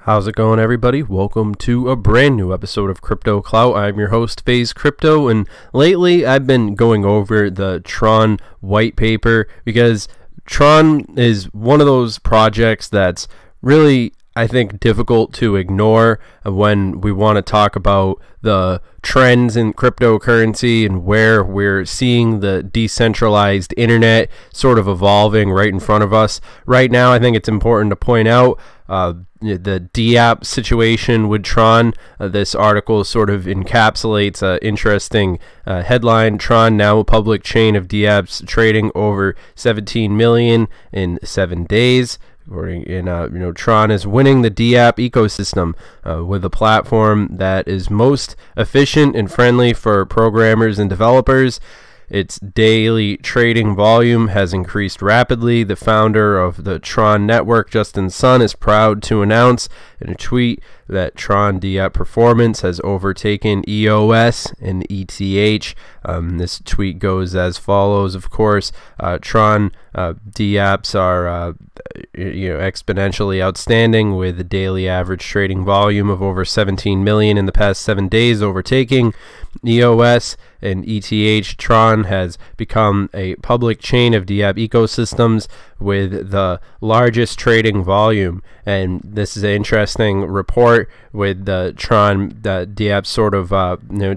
How's it going, everybody? Welcome to a brand new episode of Crypto Clout. I'm your host, FaZe Crypto, and lately I've been going over the Tron white paper because Tron is one of those projects that's really, I think, difficult to ignore when we want to talk about the trends in cryptocurrency and where we're seeing the decentralized internet sort of evolving right in front of us. Right now, I think it's important to point out the DApp situation with Tron. This article sort of encapsulates an interesting headline. Tron, now a public chain of DApps trading over 17 million in 7 days. Tron is winning the DApp ecosystem with a platform that is most efficient and friendly for programmers and developers. Its daily trading volume has increased rapidly. The founder of the Tron network, Justin Sun, is proud to announce in a tweet that Tron DApp performance has overtaken EOS and ETH. This tweet goes as follows. Of course, Tron DApps are exponentially outstanding, with a daily average trading volume of over 17 million in the past 7 days, overtaking EOS and ETH. Tron has become a public chain of DApp ecosystems with the largest trading volume, and this is an interesting report with the Tron DApp sort of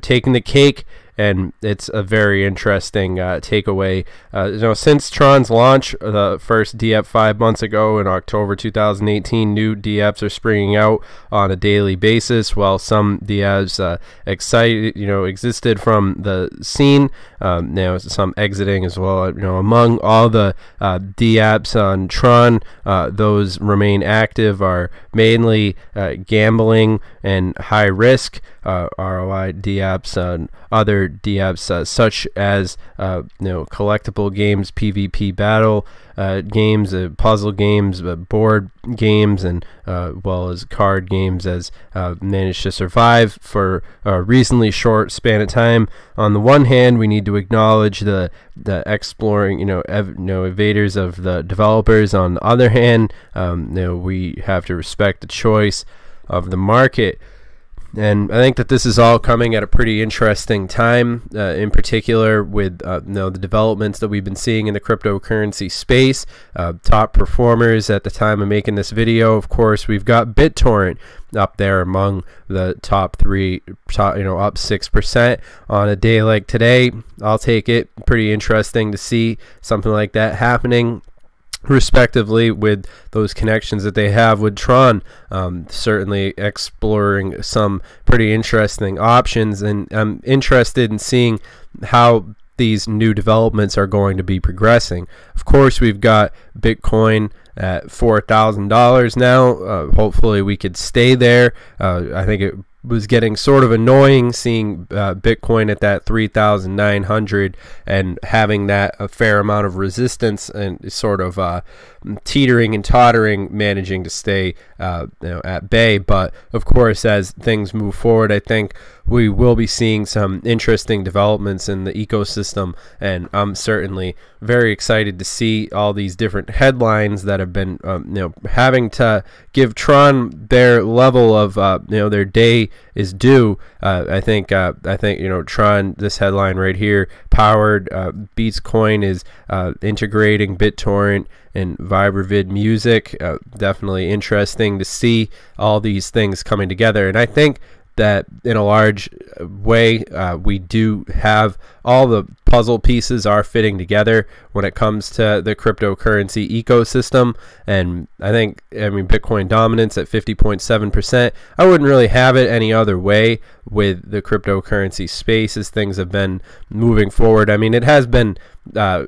taking the cake. And it's a very interesting takeaway. Since Tron's launch, the first DApp 5 months ago in October 2018, new DApps are springing out on a daily basis. While some DApps existed from the scene, some exiting as well. Among all the DApps on Tron, those remain active are mainly gambling and high risk ROI DApps and other DApps such as collectible games, PvP battle games, puzzle games, board games, and well as card games as managed to survive for a reasonably short span of time. On the one hand, we need to acknowledge the exploring evaders of the developers. On the other hand, we have to respect the choice of the market. And I think that this is all coming at a pretty interesting time, in particular with the developments that we've been seeing in the cryptocurrency space. Top performers at the time of making this video, of course, we've got BitTorrent up there among the top three, up 6% on a day like today. I'll take it. Pretty interesting to see something like that happening, respectively, with those connections that they have with Tron. Certainly exploring some pretty interesting options, and I'm interested in seeing how these new developments are going to be progressing. Of course, we've got Bitcoin at $4,000 now. Hopefully we could stay there. I think it was getting sort of annoying seeing Bitcoin at that 3,900 and having that a fair amount of resistance and sort of teetering and tottering, managing to stay at bay. But of course, as things move forward, I think we will be seeing some interesting developments in the ecosystem, and I'm certainly very excited to see all these different headlines that have been having to give Tron their level of their day is due. I think Tron, this headline right here, powered Beatscoin is integrating BitTorrent and VibraVid music. Definitely interesting to see all these things coming together, and I think that in a large way we do have all the puzzle pieces are fitting together when it comes to the cryptocurrency ecosystem. And I mean Bitcoin dominance at 50.7%. I wouldn't really have it any other way with the cryptocurrency space as things have been moving forward. I mean, it has been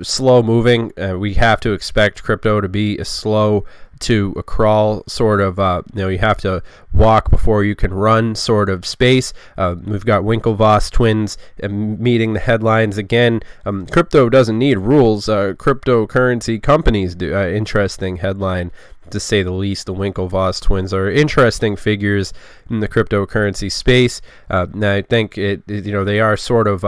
slow moving. We have to expect crypto to be a slow to a crawl sort of, you have to walk before you can run sort of space. We've got Winklevoss twins meeting the headlines again. Crypto doesn't need rules. Cryptocurrency companies do. Interesting headline to say the least. The Winklevoss twins are interesting figures in the cryptocurrency space. Now I think they are sort of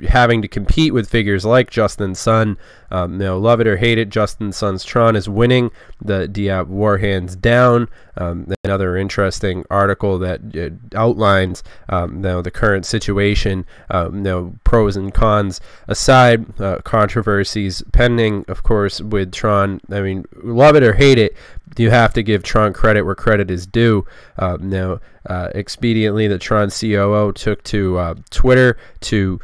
having to compete with figures like Justin Sun. Love it or hate it, Justin Sun's Tron is winning the DApp war hands down. Another interesting article that outlines the current situation, pros and cons aside, controversies pending, of course, with Tron. I mean, love it or hate it, you have to give Tron credit where credit is due. Expediently, the Tron COO took to Twitter to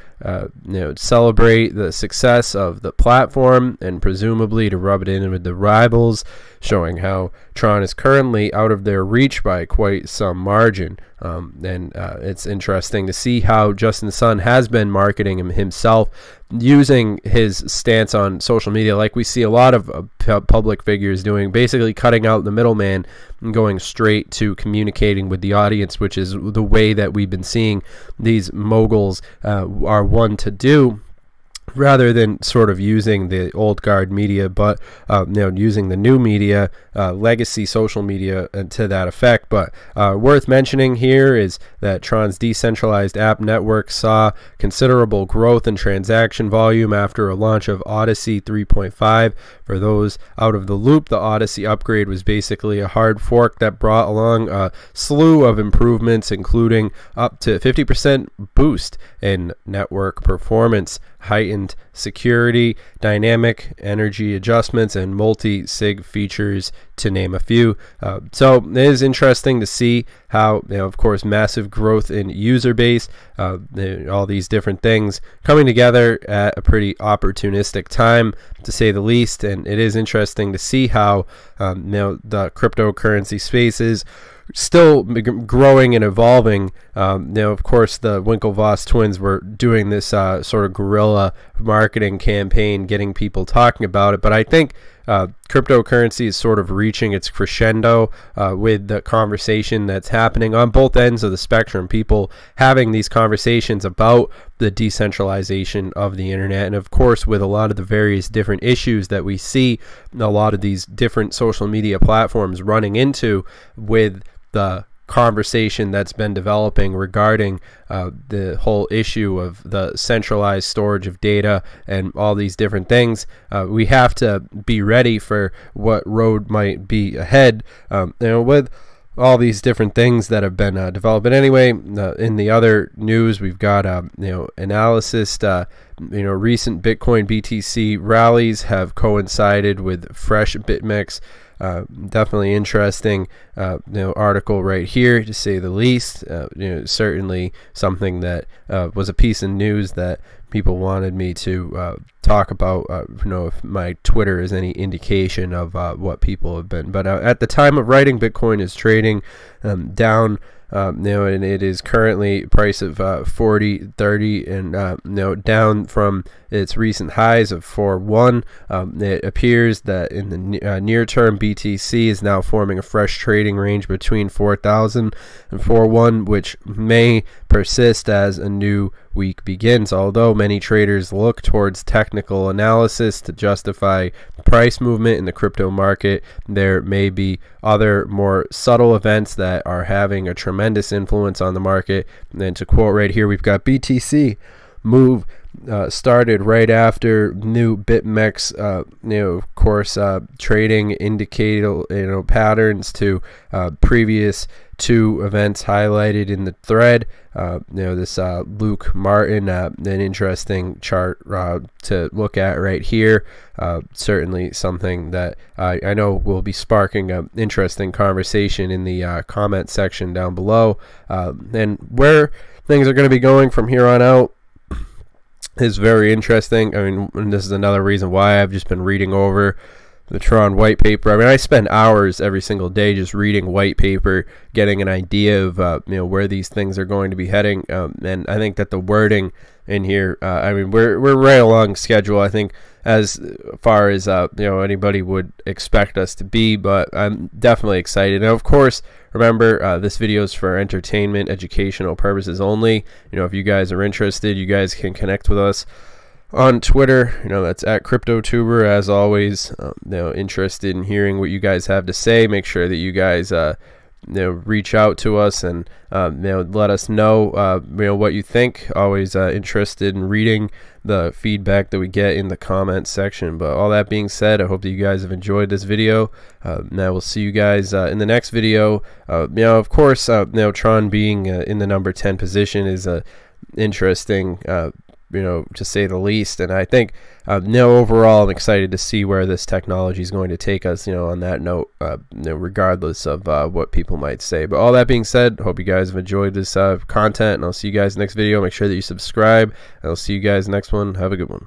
celebrate the success of the platform and presumably to rub it in with the rivals, showing how Tron is currently out of their reach by quite some margin. It's interesting to see how Justin Sun has been marketing himself, using his stance on social media like we see a lot of public figures doing, basically cutting out the middleman and going straight to communicating with the audience, which is the way that we've been seeing these moguls are one to do, rather than sort of using the old guard media, but using the new media, legacy social media, to that effect. But worth mentioning here is that Tron's decentralized app network saw considerable growth in transaction volume after a launch of Odyssey 3.5. For those out of the loop, the Odyssey upgrade was basically a hard fork that brought along a slew of improvements, including up to 50% boost in network performance, heightened security, dynamic energy adjustments, and multi-sig features, to name a few. So it is interesting to see how, of course, massive growth in user base, all these different things coming together at a pretty opportunistic time, to say the least. And it is interesting to see how the cryptocurrency space is still growing and evolving. Of course, the Winklevoss twins were doing this sort of guerrilla marketing campaign, getting people talking about it. But I think cryptocurrency is sort of reaching its crescendo with the conversation that's happening on both ends of the spectrum. People having these conversations about the decentralization of the internet, and of course, with a lot of the various different issues that we see a lot of these different social media platforms running into, with the conversation that's been developing regarding the whole issue of the centralized storage of data and all these different things. We have to be ready for what road might be ahead, with all these different things that have been developed. But anyway, in the other news, we've got analysis. Recent Bitcoin BTC rallies have coincided with fresh BitMEX. Definitely interesting article right here, to say the least. Certainly something that was a piece of news that people wanted me to talk about. If my Twitter is any indication of what people have been. But at the time of writing, Bitcoin is trading down. And it is currently a price of 40.30, and down from its recent highs of 4.1. It appears that in the near term, BTC is now forming a fresh trading range between 4,000 and 4.1, which may persist as a new week begins. Although many traders look towards technical analysis to justify price movement in the crypto market, there may be other more subtle events that are having a tremendous influence on the market. And to quote right here, we've got BTC move started right after new BitMEX, of course, trading indicator, patterns to previous two events highlighted in the thread. This Luke Martin, an interesting chart to look at right here. Certainly something that I know will be sparking an interesting conversation in the comment section down below. And where things are going to be going from here on out is very interesting. I mean, and this is another reason why I've just been reading over the Tron white paper. I mean, I spend hours every single day just reading white paper, getting an idea of where these things are going to be heading. And I think that the wording in here, I mean, we're right along schedule, I think, as far as anybody would expect us to be. But I'm definitely excited. And of course, remember, this video is for entertainment, educational purposes only. If you guys are interested, you guys can connect with us on Twitter. That's at CryptoTuber. As always, interested in hearing what you guys have to say. Make sure that you guys reach out to us and let us know what you think. Always interested in reading the feedback that we get in the comments section. But all that being said, I hope that you guys have enjoyed this video. Now we'll see you guys in the next video. Of course, Tron being in the number 10 position is interesting, to say the least. And I think overall I'm excited to see where this technology is going to take us, on that note, regardless of what people might say. But all that being said, hope you guys have enjoyed this content, and I'll see you guys next video. Make sure that you subscribe, and I'll see you guys next one. Have a good one.